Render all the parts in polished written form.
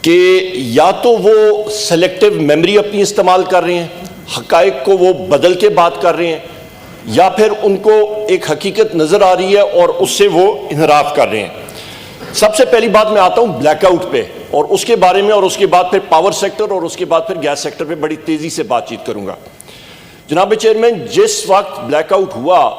کہ یا تو وہ سلیکٹیو میموری اپنی استعمال کر رہے ہیں, حقائق کو وہ بدل کے بات کر رہے ہیں, یا پھر ان کو ایک حقیقت نظر آ رہی ہے اور اس سے وہ انحراف کر رہے ہیں. سب سے پہلی بات میں آتا ہوں بلیک آؤٹ پہ, اور اس کے بارے میں, اور اس کے بعد پھر پاور سیکٹر, اور اس کے بعد پھر گیس سیکٹر پہ بڑی تیزی سے بات چیت کروں گا. جناب چیئرمین, جس وقت بلیک آؤٹ ہوا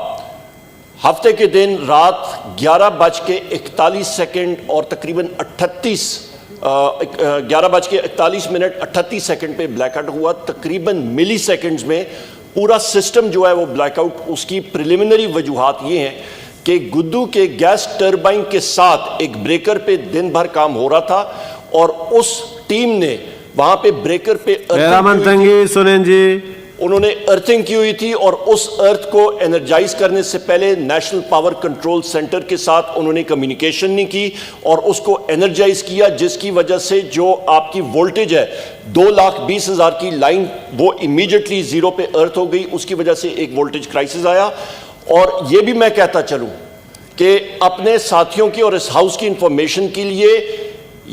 ہفتے کے دن رات 11:41 اور تقریباً 11:41 پہ بلیک آؤٹ ہوا. تقریباً ملی سیکنڈز میں پورا سسٹم جو ہے وہ بلیک آؤٹ. اس کی پریلیمنری وجوہات یہ ہیں کہ گدو کے گیس ٹربائن کے ساتھ ایک بریکر پہ دن بھر کام ہو رہا تھا, اور اس ٹیم نے وہاں پہ بریکر پہ انہوں نے ارتھنگ کی ہوئی تھی, اور اس ارتھ کو انرجائز کرنے سے پہلے نیشنل پاور کنٹرول سینٹر کے ساتھ انہوں نے کمیونیکیشن نہیں کی اور اس کو انرجائز کیا, جس کی وجہ سے جو آپ کی وولٹیج ہے 2,20,000 کی لائن وہ امیڈیٹلی زیرو پہ ارتھ ہو گئی. اس کی وجہ سے ایک وولٹیج کرائسس آیا. اور یہ بھی میں کہتا چلوں کہ اپنے ساتھیوں کی اور اس ہاؤس کی انفارمیشن کے لیے,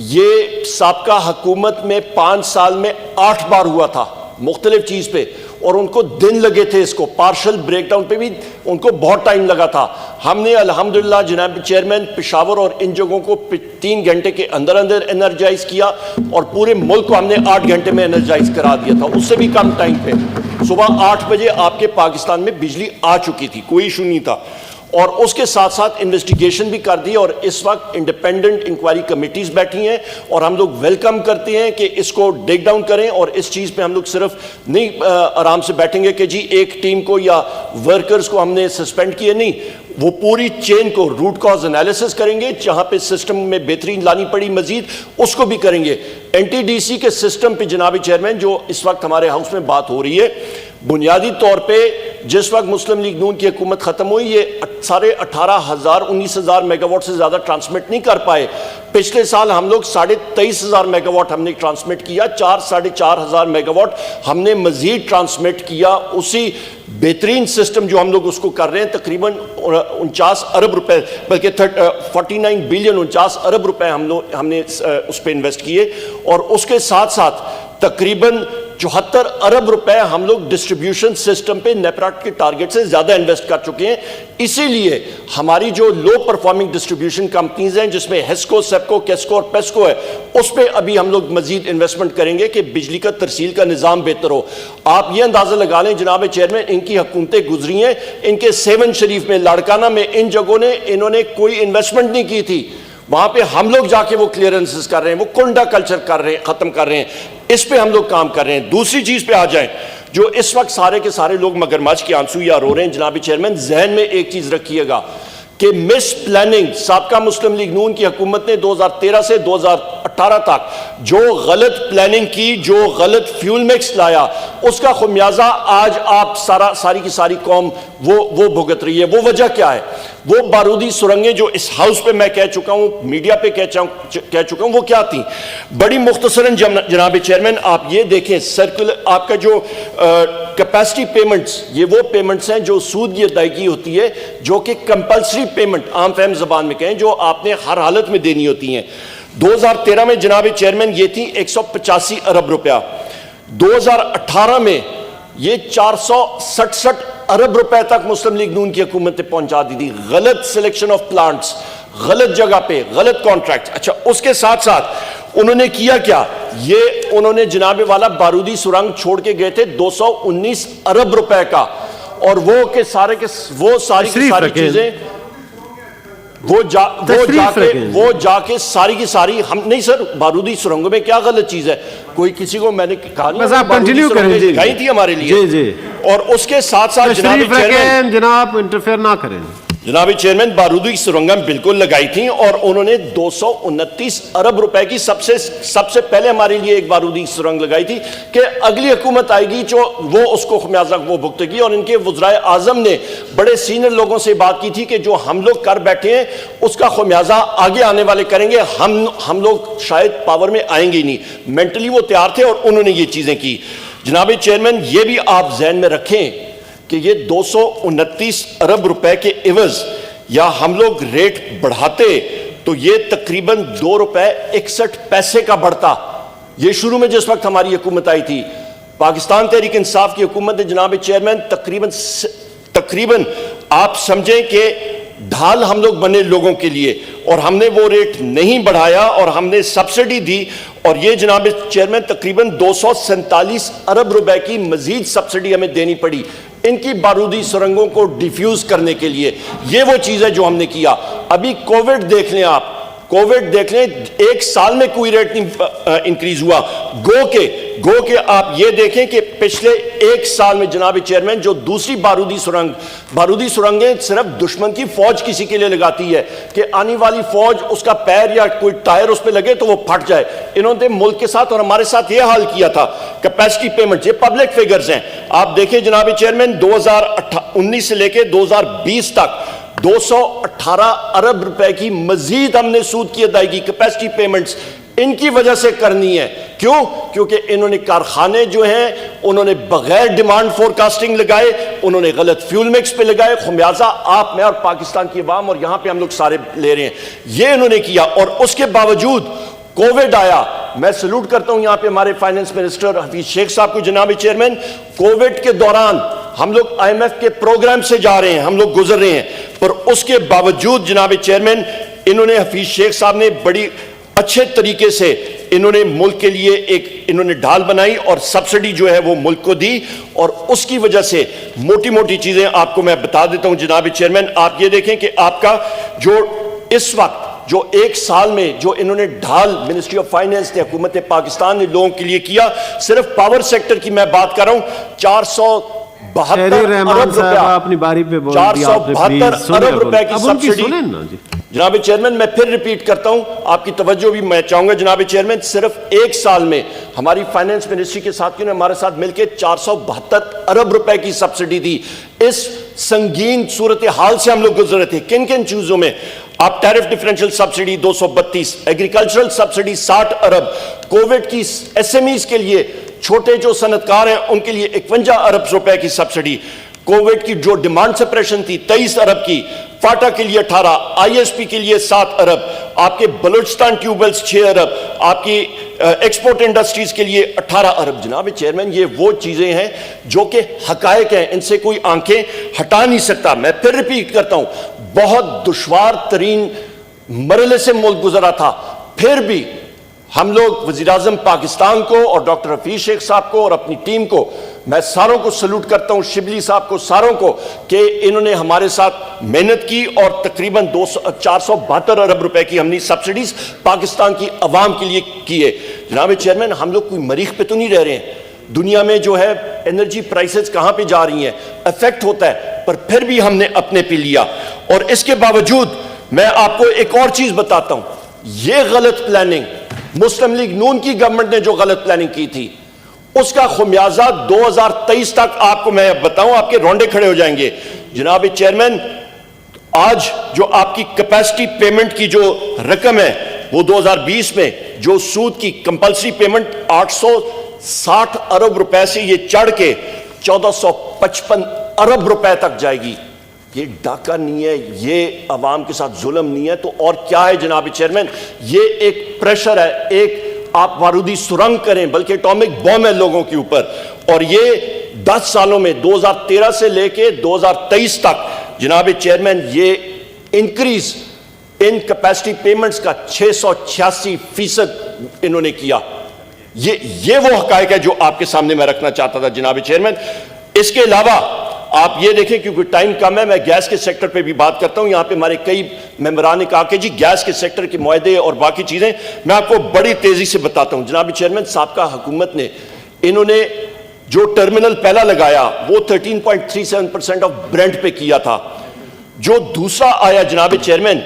یہ سابقہ حکومت میں 5 سال میں 8 بار ہوا تھا مختلف چیز پہ, اور ان کو دن لگے تھے. اس کو پارشل بریک ڈاؤن پہ بھی ان کو بہت ٹائم لگا تھا. ہم نے الحمدللہ جناب چیئرمین پشاور اور ان جگہوں کو 3 گھنٹے کے اندر اندر انرجائز کیا, اور پورے ملک کو ہم نے 8 گھنٹے میں انرجائز کرا دیا تھا, اس سے بھی کم ٹائم پہ. صبح 8 بجے آپ کے پاکستان میں بجلی آ چکی تھی, کوئی ایشو نہیں تھا. اور اس کے ساتھ ساتھ انویسٹیگیشن بھی کر دی, اور اس وقت انڈیپینڈنٹ انکوائری کمیٹیز بیٹھی ہیں, اور ہم لوگ ویلکم کرتے ہیں کہ اس کو ڈیگ ڈاؤن کریں. اور اس چیز پہ ہم لوگ صرف نہیں آرام سے بیٹھیں گے کہ جی ایک ٹیم کو یا ورکرز کو ہم نے سسپینڈ کیے, نہیں, وہ پوری چین کو روٹ کاز انالیسس کریں گے. جہاں پہ سسٹم میں بہتری لانی پڑی مزید اس کو بھی کریں گے. این ٹی ڈی سی کے سسٹم پہ جناب چیئرمین جو اس وقت ہمارے ہاؤس میں بات ہو رہی ہے, بنیادی طور پہ جس وقت مسلم لیگ نون کی حکومت ختم ہوئی, یہ 18,000-19,000 میگا واٹ سے زیادہ ٹرانسمٹ نہیں کر پائے. پچھلے سال ہم لوگ 23,500 میگا واٹ ہم نے ٹرانسمٹ کیا, 4,500 میگا واٹ ہم نے مزید ٹرانسمٹ کیا. اسی بہترین سسٹم جو ہم لوگ اس کو کر رہے ہیں, تقریباً 49 ارب روپے, بلکہ 49 بلین 49 ارب روپے ہم نے اس پہ انویسٹ کیے. اور اس کے ساتھ ساتھ تقریباً 74 ارب روپے ہم لوگ ڈسٹریبیوشن سسٹم پہ نیپراٹ کے ٹارگٹ سے زیادہ انویسٹ کر چکے ہیں. اسی لیے ہماری جو لو پرفارمنگ ڈسٹریبیوشن کمپنیز ہیں, جس میں ہیسکو, سیپکو, کیسکو اور پیسکو ہے, اس پہ ابھی ہم لوگ مزید انویسٹمنٹ کریں گے کہ بجلی کا ترسیل کا نظام بہتر ہو. آپ یہ اندازہ لگا لیں جناب چیئرمین, ان کی حکومتیں گزری ہیں, ان کے 7 شریف میں, لاڑکانہ میں, ان جگہوں نے انہوں نے کوئی انویسٹمنٹ نہیں کی تھی. وہاں پہ ہم لوگ جا کے وہ کلیئرنسز کر رہے ہیں, وہ کنڈا کلچر کر رہے ہیں, ختم کر رہے ہیں. اس پہ ہم لوگ کام کر رہے ہیں. دوسری چیز پہ آ جائیں, جو اس وقت سارے کے سارے لوگ مگرمچھ کے آنسو یا رو رہے ہیں, جناب چیئرمین ذہن میں ایک چیز رکھیے گا کہ مس پلاننگ سابقہ مسلم لیگ نون کی حکومت نے 2013 سے 2018 تک جو غلط پلاننگ کی, جو غلط فیول مکس لایا, اس کا خمیازہ آج آپ ساری کی ساری قوم وہ بھگت رہی ہے. وہ وجہ کیا ہے؟ وہ بارودی سرنگیں جو اس ہاؤس پہ میں کہہ چکا ہوں, میڈیا پہ کہہ چکا ہوں, وہ کیا تھیں؟ بڑی مختصراً جناب چیئرمین آپ یہ دیکھیں, سرکولر آپ کا جو کیپیسٹی پیمنٹس, یہ وہ پیمنٹس ہیں جو سود کی ادائیگی ہوتی ہے, جو کہ کمپلسری پیمنٹ عام فہم زبان میں کہیں, جو آپ نے ہر حالت میں دینی ہوتی ہیں. 2013 میں جناب چیئرمین یہ تھی 185 ارب روپیہ. 2018 میں یہ 467 ارب روپے تک مسلم لیگ نون کی حکومت نے پہنچا دی تھی. غلط سلیکشن آف پلانٹس, غلط جگہ پہ, غلط کانٹریکٹ. اچھا, اس کے ساتھ ساتھ انہوں نے کیا کیا, یہ انہوں نے جناب والا بارودی سرنگ چھوڑ کے گئے تھے 219 ارب روپے کا, اور وہ کہ سارے کے وہ ساری کی ساری چیزیں وہ جا کے ساری کی ساری ہم نہیں. سر بارودی سرنگوں میں کیا غلط چیز ہے؟ کوئی کسی کو میں نے کہا نہیں, گئی تھی ہمارے لیے. اور اس کے ساتھ ساتھ جناب انٹرفیئر نہ کریں. جناب چیئرمین بارودی سرنگیں بالکل لگائی تھیں, اور انہوں نے 229 ارب روپے کی سب سے پہلے ہمارے لیے ایک بارودی سرنگ لگائی تھی کہ اگلی حکومت آئے گی جو وہ اس کو خمیازہ وہ بھگتے گی. اور ان کے وزرائے اعظم نے بڑے سینئر لوگوں سے بات کی تھی کہ جو ہم لوگ کر بیٹھے ہیں اس کا خمیازہ آگے آنے والے کریں گے. ہم لوگ شاید پاور میں آئیں گے ہی نہیں. مینٹلی وہ تیار تھے اور انہوں نے یہ چیزیں کی. جناب چیئرمین یہ بھی آپ ذہن میں رکھیں کہ یہ 229 ارب روپے کے عوض یا ہم لوگ ریٹ بڑھاتے تو یہ تقریباً 2 روپے 61 پیسے کا بڑھتا. یہ شروع میں جس وقت ہماری حکومت آئی تھی, پاکستان تحریک انصاف کی حکومت نے جناب چیئرمین تقریباً آپ سمجھیں کہ ڈھال ہم لوگ بنے لوگوں کے لیے, اور ہم نے وہ ریٹ نہیں بڑھایا اور ہم نے سبسڈی دی, اور یہ جناب چیئرمین تقریباً 247 ارب روپے کی مزید سبسڈی ہمیں دینی پڑی ان کی بارودی سرنگوں کو ڈیفیوز کرنے کے لیے. یہ وہ چیز ہے جو ہم نے کیا. ابھی کووڈ دیکھ لیں آپ, کووڈ دیکھ لیں, 1 سال میں کوئی ریٹ نہیں انکریز ہوا. گو کہ آپ یہ دیکھیں کہ پچھلے 1 سال میں جناب چیئرمین جو دوسری بارودی سرنگیں صرف دشمن کی فوج کسی کے لیے لگاتی ہے کہ آنے والی فوج اس کا پیر یا کوئی ٹائر اس پہ لگے تو وہ پھٹ جائے. انہوں نے ملک کے ساتھ اور ہمارے ساتھ یہ حال کیا تھا. کیپیسٹی پیمنٹ, یہ پبلک فیگرز ہیں, آپ دیکھیں جناب چیئرمین 2019 سے لے کے 2020 تک 218 ارب روپے کی مزید ہم نے سود کی ادائیگی کیپیسٹی پیمنٹس ان کی وجہ سے کرنی ہے. کیوں؟ کیونکہ انہوں نے کارخانے جو ہیں انہوں نے بغیر ڈیمانڈ فورکاسٹنگ لگائے, انہوں نے غلط فیول مکس پہ لگائے, خمیازہ آپ میں اور پاکستان کی عوام اور یہاں پہ ہم لوگ سارے لے رہے ہیں. یہ انہوں نے کیا, اور اس کے باوجود کووڈ آیا. میں سلوٹ کرتا ہوں یہاں پہ ہمارے فائنانس منسٹر حفیظ شیخ صاحب کو. جناب چیئرمین, کووڈ کے دوران ہم لوگ IMF کے پروگرام سے جا رہے ہیں, ہم لوگ گزر رہے ہیں, پر اس کے باوجود جناب چیئرمین انہوں نے, حفیظ شیخ صاحب نے بڑی اچھے طریقے سے انہوں نے ملک کے لیے انہوں نے ڈھال بنائی اور سبسڈی جو ہے وہ ملک کو دی, اور اس کی وجہ سے موٹی چیزیں آپ کو میں بتا دیتا ہوں جناب چیئرمین. آپ یہ دیکھیں کہ آپ کا جو اس وقت جو 1 سال میں جو انہوں نے ڈھال منسٹری آف فائنانس نے, حکومت پاکستان نے لوگوں کے لیے کیا, صرف پاور سیکٹر کی میں بات کر رہا ہوں, 472 ارب روپے کی سبسڈی. جناب چیئرمین میں پھر ریپیٹ کرتا ہوں, آپ کی توجہ بھی میں چاہوں گا جناب چیئرمین, صرف 1 سال میں ہماری فائنانس منسٹری کے ساتھیوں نے ہمارے ساتھ مل کے 472 ارب روپے کی سبسڈی دی. اس سنگین صورتحال سے ہم لوگ گزر رہے تھے. کن کن چیزوں میں؟ آپ tariff differential subsidy 232, agricultural subsidy 60 ارب, کووڈ کی SMEs کے لیے چھوٹے جو صنعتکار ہیں ان کے لیے 51 ارب روپے کی سبسڈی, کووڈ کی جو ڈیمانڈ سپریشن تھی 23 ارب کی, فاٹا کے لیے 18, ISP کے لیے 7 ارب, آپ کے بلوچستان ٹیوبلز 6 ارب, آپ کی ایکسپورٹ انڈسٹریز کے لیے 18 ارب. جناب چیئرمین یہ وہ چیزیں ہیں جو کہ حقائق ہیں, ان سے کوئی آنکھیں ہٹا نہیں سکتا. میں پھر ریپیٹ کرتا ہوں, بہت دشوار ترین مرحلے سے ملک گزرا تھا, پھر بھی ہم لوگ وزیر اعظم پاکستان کو اور ڈاکٹر حفیظ شیخ صاحب کو اور اپنی ٹیم کو میں ساروں کو سلوٹ کرتا ہوں, شبلی صاحب کو, ساروں کو, کہ انہوں نے ہمارے ساتھ محنت کی اور تقریباً 472 ارب روپے کی ہم نے سبسڈیز پاکستان کی عوام کے لیے کیے. جناب چیئرمین ہم لوگ کوئی مریخ پہ تو نہیں رہ رہے ہیں. دنیا میں جو ہے انرجی پرائسز کہاں پہ جا رہی ہیں, افیکٹ ہوتا ہے, پر پھر بھی ہم نے اپنے پہ لیا. اور اس کے باوجود میں آپ کو ایک اور چیز بتاتا ہوں, یہ غلط پلاننگ مسلم لیگ نون کی گورنمنٹ نے جو غلط پلاننگ کی تھی اس کا خمیازہ 2023 تک آپ کو میں بتاؤں, آپ کے رونڈے کھڑے ہو جائیں گے. جناب چیئرمین آج جو آپ کی کیپیسٹی پیمنٹ کی جو رقم ہے وہ 2020 میں جو سود کی کمپلسری پیمنٹ 860 ارب روپے سے یہ چڑھ کے 1455 ارب روپے تک جائے گی. یہ ڈاکہ نہیں ہے, یہ عوام کے ساتھ ظلم نہیں ہے, تو اور کیا ہے جناب چیئرمین؟ یہ ایک پریشر ہے, ایک آپ بارودی سرنگ کریں بلکہ اٹامک بم ہے لوگوں کے اوپر. اور یہ 10 سالوں میں 2013 سے لے کے 2023 تک جناب چیئرمین یہ انکریز ان کیپیسٹی پیمنٹس کا 686% انہوں نے کیا. یہ وہ حقائق ہے جو آپ کے سامنے میں رکھنا چاہتا تھا جناب چیئرمین. اس کے علاوہ آپ یہ دیکھیں, کیونکہ ٹائم کم ہے, میں گیس کے سیکٹر پہ بھی بات کرتا ہوں. یہاں پہ ہمارے کئی ممبران نے کہا کہ جی گیس کے سیکٹر کے معاہدے اور باقی چیزیں, میں آپ کو بڑی تیزی سے بتاتا ہوں. جناب چیئرمین سابقہ حکومت نے انہوں نے جو ٹرمینل پہلا لگایا وہ 13.37% آف برینٹ پہ کیا تھا. جو دوسرا آیا جناب چیئرمین,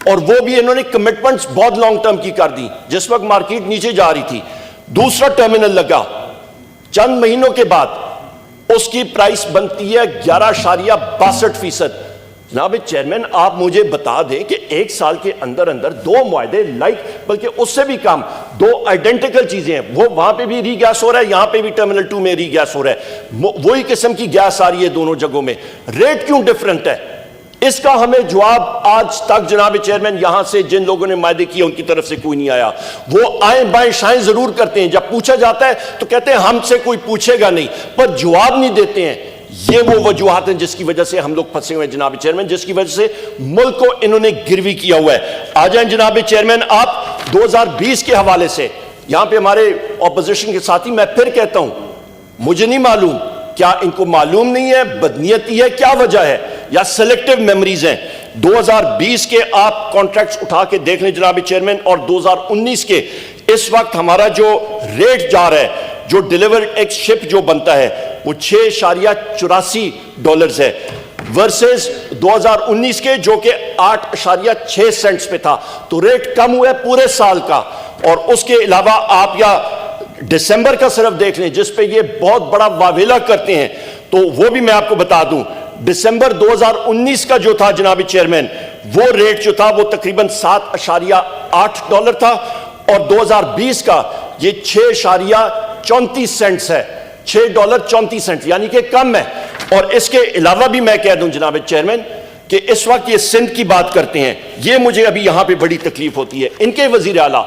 اور وہ بھی انہوں نے کمٹمنٹس بہت لانگ ٹرم کی کر دی جس وقت مارکیٹ نیچے جا رہی تھی. دوسرا ٹرمینل لگا, چند مہینوں کے بعد اس کی پرائس بنتی ہے 11.62%. جناب چیئرمین آپ مجھے بتا دیں کہ 1 سال کے اندر 2 معاہدے بلکہ اس سے بھی کم 2 آئیڈینٹیکل چیزیں ہیں, وہ وہاں پہ بھی ری گیس ہو رہا ہے, یہاں پہ بھی ٹرمینل 2 میں ری گیس ہو رہا ہے, وہی قسم کی گیس آ رہی ہے دونوں جگہوں میں. ریٹ کیوں ڈیفرنٹ ہے؟ اس کا ہمیں جواب آج تک جناب چیئرمین یہاں سے جن لوگوں نے معاہدے کیے ان کی طرف سے کوئی نہیں آیا. وہ آئیں بائیں شائیں ضرور کرتے ہیں, جب پوچھا جاتا ہے تو کہتے ہیں ہم سے کوئی پوچھے گا نہیں, پر جواب نہیں دیتے ہیں. یہ وہ وجوہات ہیں جس کی وجہ سے ہم لوگ پھنسے ہوئے ہیں جناب چیئرمین, جس کی وجہ سے ملک کو انہوں نے گروی کیا ہوا ہے. آ جائیں جناب چیئرمین آپ 2020 کے حوالے سے. یہاں پہ ہمارے اپوزیشن کے ساتھی, میں پھر کہتا ہوں مجھے نہیں معلوم, کیا ان کو معلوم نہیں ہے, بدنیتی ہے, کیا وجہ ہے, یا سلیکٹیو میموریز ہیں. 2020 کے آپ کانٹریکٹس اٹھا کے دیکھ لیں جناب چیئرمین, اور 2019 کے اس وقت ہمارا جو ریٹ جا رہا ہے, جو ڈیلیورڈ ایک شپ جو بنتا ہے وہ $6.84 ہے, ورسز 2019 کے جو کہ 8.6 سینٹس پہ تھا. تو ریٹ کم ہوا ہے پورے سال کا. اور اس کے علاوہ آپ یا دسمبر کا صرف دیکھ لیں جس پہ یہ بہت بڑا واویلا کرتے ہیں, تو وہ بھی میں آپ کو بتا دوں. دسمبر 2019 کا جو تھا جناب چیئرمین, وہ ریٹ جو تھا وہ تقریباً $7.8 تھا, اور 2020 کا یہ 6.34 سینٹس ہے, $6.34, یعنی کہ کم ہے. اور اس کے علاوہ بھی میں کہہ دوں جناب چیئرمین کہ اس وقت یہ سندھ کی بات کرتے ہیں, یہ مجھے ابھی یہاں پہ بڑی تکلیف ہوتی ہے. ان کے وزیر اعلیٰ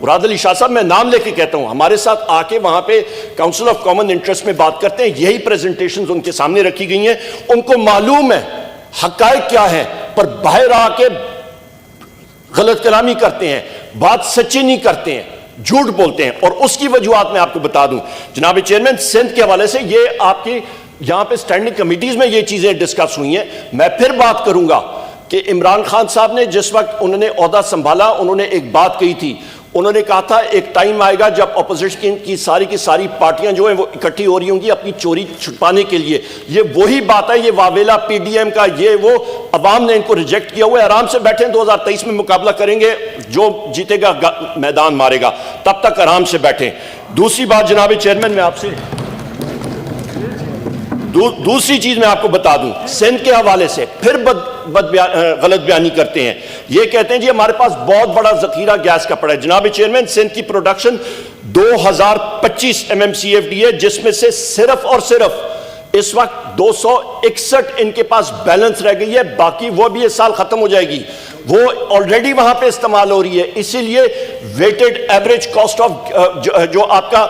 مراد علی شاہ صاحب, میں نام لے کے کہتا ہوں, ہمارے ساتھ آ کے وہاں پہ کاؤنسل آف کامن انٹرسٹ میں بات کرتے ہیں, یہی پریزنٹیشنز ان کے سامنے رکھی گئی ہیں, ان کو معلوم ہے حقائق کیا ہیں, پر باہر آ کے غلط کلامی کرتے ہیں, بات سچی نہیں کرتے ہیں, جھوٹ بولتے ہیں. اور اس کی وجوہات میں آپ کو بتا دوں جناب چیئرمین, سندھ کے حوالے سے یہ آپ کی یہاں پہ سٹینڈنگ کمیٹیز میں یہ چیزیں ڈسکس ہوئی ہیں. میں پھر بات کروں گا کہ عمران خان صاحب نے جس وقت انہوں نے عہدہ سنبھالا, انہوں نے ایک بات کہی تھی, انہوں نے کہا تھا ایک ٹائم آئے گا جب اپوزیشن کی ساری پارٹیاں جو ہیں وہ اکٹھی ہو رہی ہوں گی اپنی چوری چھپانے کے لیے. یہ وہی بات ہے, یہ واویلا پی ڈی ایم کا, یہ وہ عوام نے ان کو ریجیکٹ کیا ہوا ہے. آرام سے بیٹھیں, 2023 میں مقابلہ کریں گے, جو جیتے گا میدان مارے گا, تب تک آرام سے بیٹھیں. دوسری بات جناب چیئرمین, میں آپ سے دوسری چیز میں آپ کو بتا دوں, سندھ کے حوالے سے پھر غلط بیانی کرتے ہیں. یہ کہتے ہیں جی ہمارے پاس بہت بڑا ذخیرہ گیس کا پڑا ہے. جناب چیئرمین, سندھ کی پروڈکشن 2025 MMCFD ہے, جس میں سے صرف اور صرف اس وقت 261 ان کے پاس بیلنس رہ گئی ہے, باقی وہ بھی اس سال ختم ہو جائے گی. وہ آلریڈی وہاں پہ استعمال ہو رہی ہے. اسی لیے ویٹڈ ایوریج کاسٹ آف جو آپ کا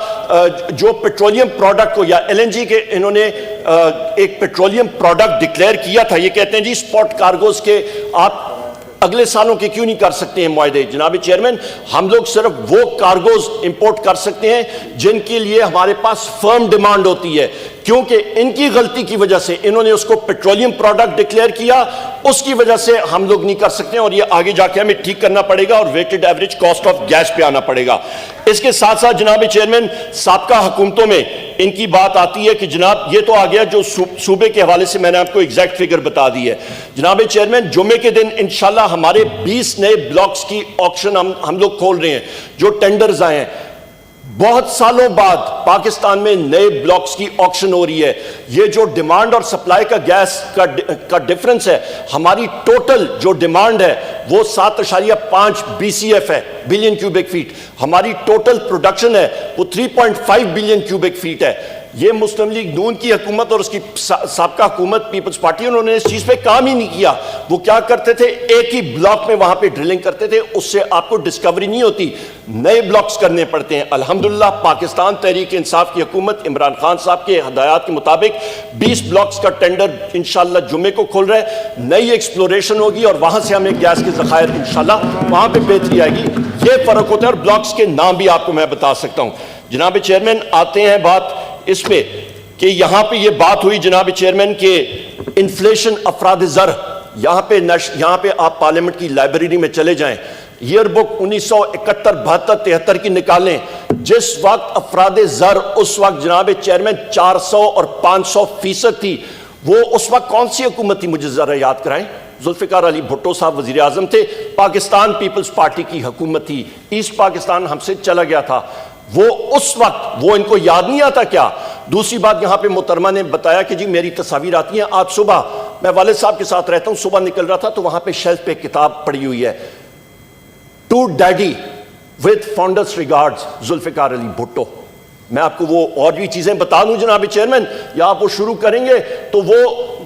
جو پیٹرولیم پروڈکٹ کو یا LNG کے انہوں نے ایک پیٹرولیم پروڈکٹ ڈکلیئر کیا تھا, یہ کہتے ہیں جی سپاٹ کارگوز کے آپ اگلے سالوں کے کیوں نہیں کر سکتے ہیں معاہدے. جناب چیئرمین, ہم لوگ صرف وہ کارگوز امپورٹ کر سکتے ہیں جن کے لیے ہمارے پاس فرم ڈیمانڈ ہوتی ہے, کیونکہ ان کی غلطی کی وجہ سے انہوں نے اس کو پیٹرولیم پروڈکٹ ڈکلیئر کیا, اس کی وجہ سے ہم لوگ نہیں کر سکتے, اور یہ آگے جا کے ہمیں ٹھیک کرنا پڑے گا اور weighted average cost of gas پہ آنا پڑے گا. اس کے ساتھ ساتھ جناب چیئرمین, سابقہ حکومتوں میں ان کی بات آتی ہے کہ جناب یہ تو آ گیا جو صوبے کے حوالے سے میں نے آپ کو ایگزیکٹ فگر بتا دی ہے. جناب چیئرمین, جمعے کے دن انشاءاللہ ہمارے 20 نئے بلاکس کی آکشن ہم لوگ کھول رہے ہیں, جو ٹینڈرز آئے ہیں. بہت سالوں بعد پاکستان میں نئے بلاکس کی آکشن ہو رہی ہے. یہ جو ڈیمانڈ اور سپلائی کا گیس کا ڈیفرنس ہے, ہماری ٹوٹل جو ڈیمانڈ ہے وہ 7.5 BCF ہے, بلین کیوبک فیٹ. ہماری ٹوٹل پروڈکشن ہے وہ 3.5 بلین کیوبک فیٹ ہے. یہ مسلم لیگ نون کی حکومت اور اس کی سابقہ حکومت پیپلز پارٹی, انہوں نے اس چیز پہ کام ہی نہیں کیا. وہ کیا کرتے تھے, ایک ہی بلاک میں وہاں پہ ڈرلنگ کرتے تھے, اس سے آپ کو ڈسکوری نہیں ہوتی, نئے بلاکس کرنے پڑتے ہیں. الحمدللہ پاکستان تحریک انصاف کی حکومت عمران خان صاحب کے ہدایات کے مطابق 20 بلاکس کا ٹینڈر انشاءاللہ جمعے کو کھول رہا ہے. نئی ایکسپلوریشن ہوگی اور وہاں سے ہمیں گیس کے ذخائر انشاءاللہ وہاں پہ بہتری آئے گی. یہ فرق ہوتا ہے, اور بلاکس کے نام بھی آپ کو میں بتا سکتا ہوں. جناب چیئرمین, آتے ہیں بات اس پہ کہ یہاں پہ یہ بات ہوئی جناب چیئرمین کہ انفلیشن افراد زر, یہاں پہ آپ پارلیمنٹ کی لائبریری میں چلے جائیں, ایئر بک 1971 72 73 کی نکالیں. جس وقت افراد زر اس وقت جناب چیئرمین 400 اور 500% تھی, وہ اس وقت کون سی حکومت تھی, مجھے ذرا یاد کرائیں. ذوالفقار علی بھٹو صاحب وزیر اعظم تھے, پاکستان پیپلز پارٹی کی حکومت تھی, ایسٹ پاکستان ہم سے چلا گیا تھا. وہ اس وقت وہ ان کو یاد نہیں آتا کیا. دوسری بات, یہاں پہ محترمہ نے بتایا کہ جی میری تصاویر آتی ہیں. آج صبح میں والد صاحب کے ساتھ رہتا ہوں, صبح نکل رہا تھا تو وہاں پہ شیلف پہ کتاب پڑی ہوئی ہے, to daddy with fondest regards Zulfiqar Ali Bhutto. میں آپ کو وہ اور بھی چیزیں بتا دوں جناب چیئرمین, یا آپ وہ شروع کریں گے تو وہ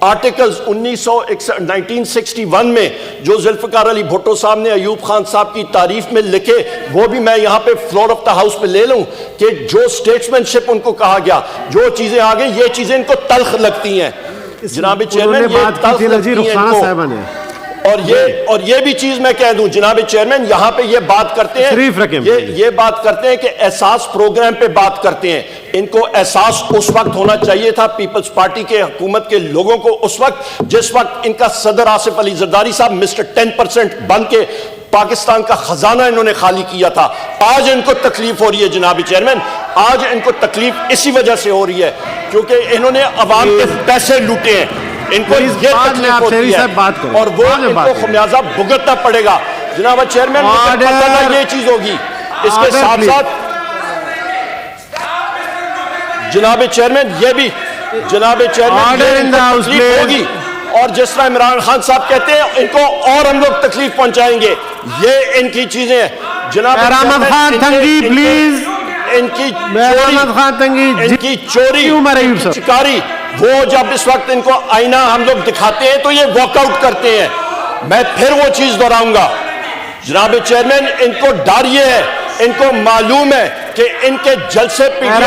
آرٹیکلز 1961 میں جو ذوالفقار علی بھٹو صاحب نے ایوب خان صاحب کی تعریف میں لکھے، وہ بھی میں یہاں پہ فلور آف دا ہاؤس پہ لے لوں کہ جو سٹیٹسمین شپ ان کو کہا گیا، جو چیزیں آگئے یہ چیزیں ان کو تلخ لگتی ہیں جناب چیئرمین، یہ تلخ لگتی ہیں ان کو۔ اور یہ بھی چیز میں کہہ دوں جناب چیئرمین، یہاں پہ یہ بات کرتے ہیں، یہ بات کرتے ہیں کہ احساس پروگرام پہ بات کرتے ہیں۔ ان کو احساس اس وقت ہونا چاہیے تھا پیپلز پارٹی کے حکومت کے لوگوں کو، اس وقت جس وقت ان کا صدر آصف علی زرداری صاحب مسٹر 10% بن کے پاکستان کا خزانہ انہوں نے خالی کیا تھا۔ آج ان کو تکلیف ہو رہی ہے جناب چیئرمین، آج ان کو تکلیف اسی وجہ سے ہو رہی ہے کیونکہ انہوں نے عوام کے پیسے لوٹے ہیں، ان کو یہ تکلیف ہوتی ہے اور وہ ان کو خمیازہ بھگتنا پڑے گا جناب چیئرمین۔ یہ چیز ہوگی اس کے ساتھ ساتھ جناب چیئرمین یہ بھی جناب چیئرمین تکلیف ہوگی، اور جس طرح عمران خان صاحب کہتے ہیں ان کو اور ہم لوگ تکلیف پہنچائیں گے، یہ ان کی چیزیں جناب احمد خان تنگی پلیز، ان کی چوری چکاری، وہ جب اس وقت ان کو آئینہ ہم لوگ دکھاتے ہیں تو یہ واک آؤٹ کرتے ہیں۔ میں پھر وہ چیز دہراؤں گا جناب چیئرمین، ان کو ڈر یہ ہے، ان کو معلوم ہے کہ ان کے جلسے پیچھے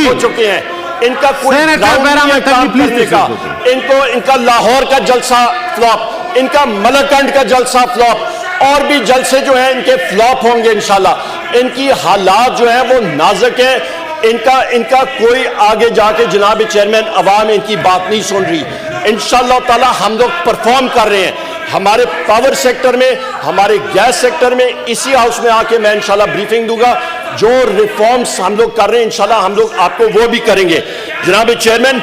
ہو چکے ہیں، ان کا کوئی گراؤنڈ نہیں کام کرنے کا، ان کا لاہور کا جلسہ فلاپ، ان کا ملکنڈ کا جلسہ فلاپ، اور بھی جلسے جو ہیں ان کے فلاپ ہوں گے انشاءاللہ۔ ان کی حالات جو ہیں وہ نازک ہیں، ان کا کوئی آگے جا کے جناب چیئرمین عوام ان کی بات نہیں سن رہی۔ انشاءاللہ تعالی ہم لوگ پرفارم کر رہے ہیں ہمارے پاور سیکٹر میں، ہمارے گیس سیکٹر میں، اسی ہاؤس میں آ کے میں انشاءاللہ بریفنگ دوں گا۔ جو ریفارمز ہم لوگ کر رہے ہیں انشاءاللہ ہم لوگ آپ کو وہ بھی کریں گے جناب چیئرمین۔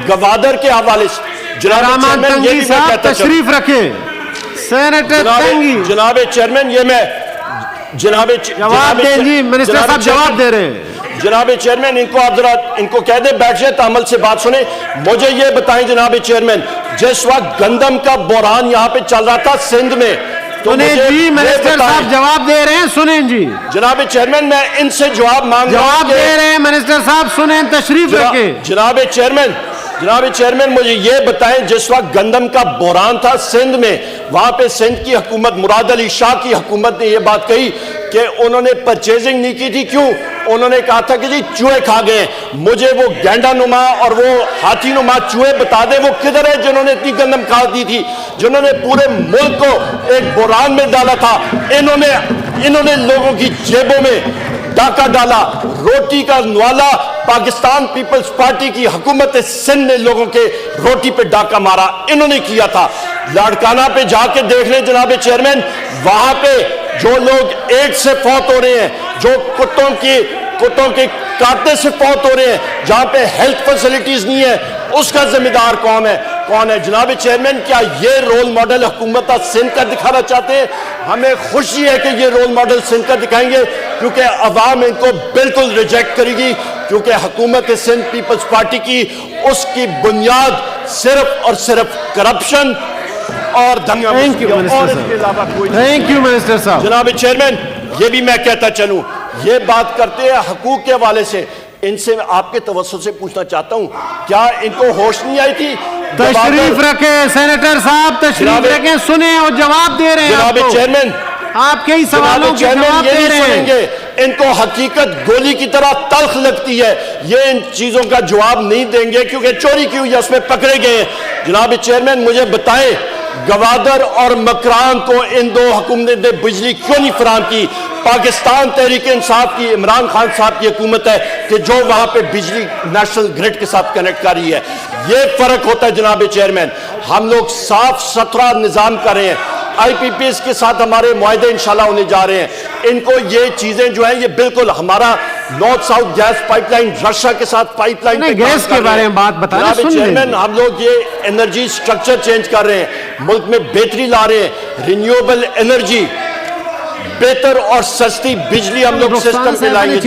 گوادر کے حوالے سے جناب چیئرمین یہ بھی میں کہتا چلوں، تشریف رکھیں سینیٹر تنگی، جناب چیئرمین یہ میں جناب منسٹر صاحب جواب دے رہے ہیں۔ جناب چیئرمین ان کو آپ ذرا ان کو کہہ دیں بیٹھ جائیں، تحمل سے بات سنیں۔ مجھے یہ بتائیں جناب چیئرمین، جس وقت گندم کا بحران یہاں پہ چل رہا تھا سندھ میں، سنیں جی منسٹر صاحب جواب دے رہے ہیں، سنیں جی جناب چیئرمین، میں ان سے جواب مانگ رہا ہوں، جواب دے رہے ہیں منسٹر صاحب، سنیں تشریف رکھیں۔ جناب چیئرمین مجھے یہ بتائیں، جس وقت گندم کا بحران تھا سندھ میں، وہاں پہ سندھ کی حکومت، مراد علی شاہ کی حکومت نے یہ بات کہی کہ انہوں نے پرچیزنگ نہیں کی تھی، کیوں؟ انہوں نے کہا تھا کہ جی چوہے کھا گئے۔ مجھے وہ گینڈا نما اور وہ ہاتھی نما چوہے بتا دیں وہ کدھر ہے جنہوں نے اتنی گندم کھا دی تھی، جنہوں نے پورے ملک کو ایک بحران میں ڈالا تھا۔ انہوں نے لوگوں کی جیبوں میں ڈاکہ ڈالا، روٹی کا نوالا پاکستان پیپلز پارٹی کی حکومت سندھ نے لوگوں کے روٹی پہ ڈاکہ مارا، انہوں نے کیا تھا۔ لاڑکانہ پہ جا کے دیکھ لیں جناب چیئرمین، وہاں پہ جو لوگ ایڈز سے فوت ہو رہے ہیں، جو کتوں کے کاٹنے سے فوت ہو رہے ہیں، جہاں پہ ہیلتھ فیسلٹیز نہیں ہے، اس کا ذمہ دار کون ہے جناب چیئرمین؟ کیا یہ رول ماڈل حکومت سندھ کا دکھانا چاہتے ہیں؟ ہمیں خوشی ہے کہ یہ رول ماڈل سندھ کا دکھائیں گے، کیونکہ عوام ان کو بالکل ریجیکٹ کرے گی، کیونکہ حکومت سندھ پیپلز پارٹی کی اس کی بنیاد صرف اور صرف کرپشن اور دھنگا مستی ہے، اور اس کے علاوہ کوئی نہیں۔ جناب چیئرمین یہ بھی میں کہتا چلوں، یہ بات کرتے ہیں حقوق کے حوالے سے، ان سے آپ کے توسط سے پوچھنا چاہتا ہوں، کیا ان کو ہوش نہیں آئی تھی؟ تشریف رکھیں سینیٹر صاحب، تشریف رکھیں، سنیں اور جواب دے رہے ہیں۔ جناب چیئرمین آپ کے ہی سوالوں کے جواب دے رہے ہیں۔ ان کو حقیقت گولی کی طرح تلخ لگتی ہے، یہ ان چیزوں کا جواب نہیں دیں گے کیونکہ چوری کی ہوئی ہے، اس میں پکڑے گئے ہیں۔ جناب چیئرمین مجھے بتائیں، گوادر اور مکران کو ان دو حکومتوں نے بجلی کیوں نہیں فراہم کی؟ پاکستان تحریک انصاف کی عمران خان صاحب کی حکومت ہے کہ جو وہاں پہ بجلی نیشنل گریڈ کے ساتھ کنیکٹ کر رہی ہے۔ یہ فرق ہوتا ہے جناب چیئرمین۔ ہم لوگ صاف ستھرا نظام کر رہے ہیں، آئی پی پی ایس کے ساتھ ہمارے معاہدے انشاءاللہ ہونے جا رہے ہیں۔ ان کو یہ چیزیں جو ہیں یہ بالکل ہمارا north south gas pipeline Russia کے ساتھ پائپ لائن گیس کے بارے میں بات بتائیں جناب چیئرمین، ہم لوگ یہ انرجی سٹرکچر چینج کر رہے ہیں، ملک میں بہتری لا رہے ہیں، رینیویبل انرجی، بہتر اور سستی بجلی ہم لوگ سسٹم پہ لائیں گے۔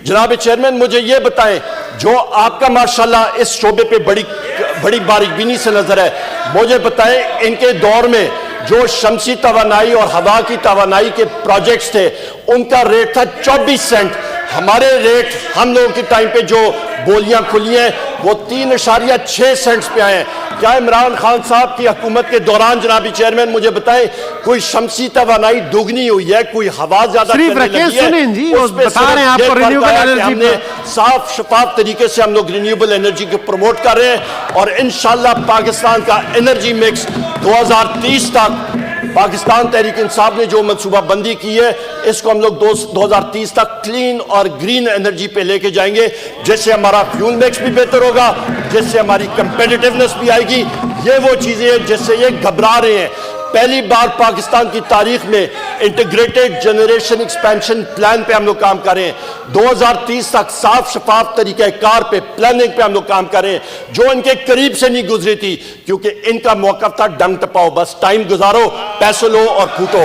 جناب چیئرمین مجھے یہ بتائیں، جو آپ کا ماشاءاللہ اس شعبے پہ بڑی باریک بینی سے نظر ہے، مجھے بتائیں ان کے دور میں جو شمسی توانائی اور ہوا کی توانائی کے پروجیکٹس تھے ان کا ریٹ تھا 24 سینٹ۔ ہمارے ریٹ ہم لوگوں کے ٹائم پہ جو بولیاں کھلی ہیں وہ 3.6 سینٹس پہ آئے ہیں. کیا عمران خان صاحب کی حکومت کے دوران جنابی چیئرمین مجھے بتائیں کوئی شمسی توانائی دوگنی ہوئی ہے, کوئی ہوا زیادہ شریف چلنے رکھیں, لگی ہے؟ سنیں جی, اس پہ بتا رہے ہیں صرف آپ کو یہ رینیوبل فرق آیا کہ انرجی ہم نے صاف شفاف طریقے سے ہم لوگ رینیوبل انرجی کو پروموٹ کر رہے ہیں, اور انشاءاللہ پاکستان کا انرجی مکس 2030 تک پاکستان تحریک انصاف نے جو منصوبہ بندی کی ہے اس کو ہم لوگ 2030 تک کلین اور گرین انرجی پہ لے کے جائیں گے, جس سے ہمارا فیول مکس بھی بہتر ہوگا, جس سے ہماری کمپیٹیٹیونیس بھی آئے گی. یہ وہ چیزیں ہیں جس سے یہ گھبرا رہے ہیں. پہلی بار پاکستان کی تاریخ میں انٹیگریٹڈ جنریشن ایکسپینشن پلان پہ ہم لوگ کام کر رہے ہیں. 2030 تک صاف شفاف طریقہ کار پہ, پلاننگ پہ ہم لوگ کام کر رہے ہیں, جو ان کے قریب سے نہیں گزری تھی, کیونکہ ان کا موقف تھا ڈنگ ٹپاؤ, بس ٹائم گزارو, پیسے لو اور پھوٹو.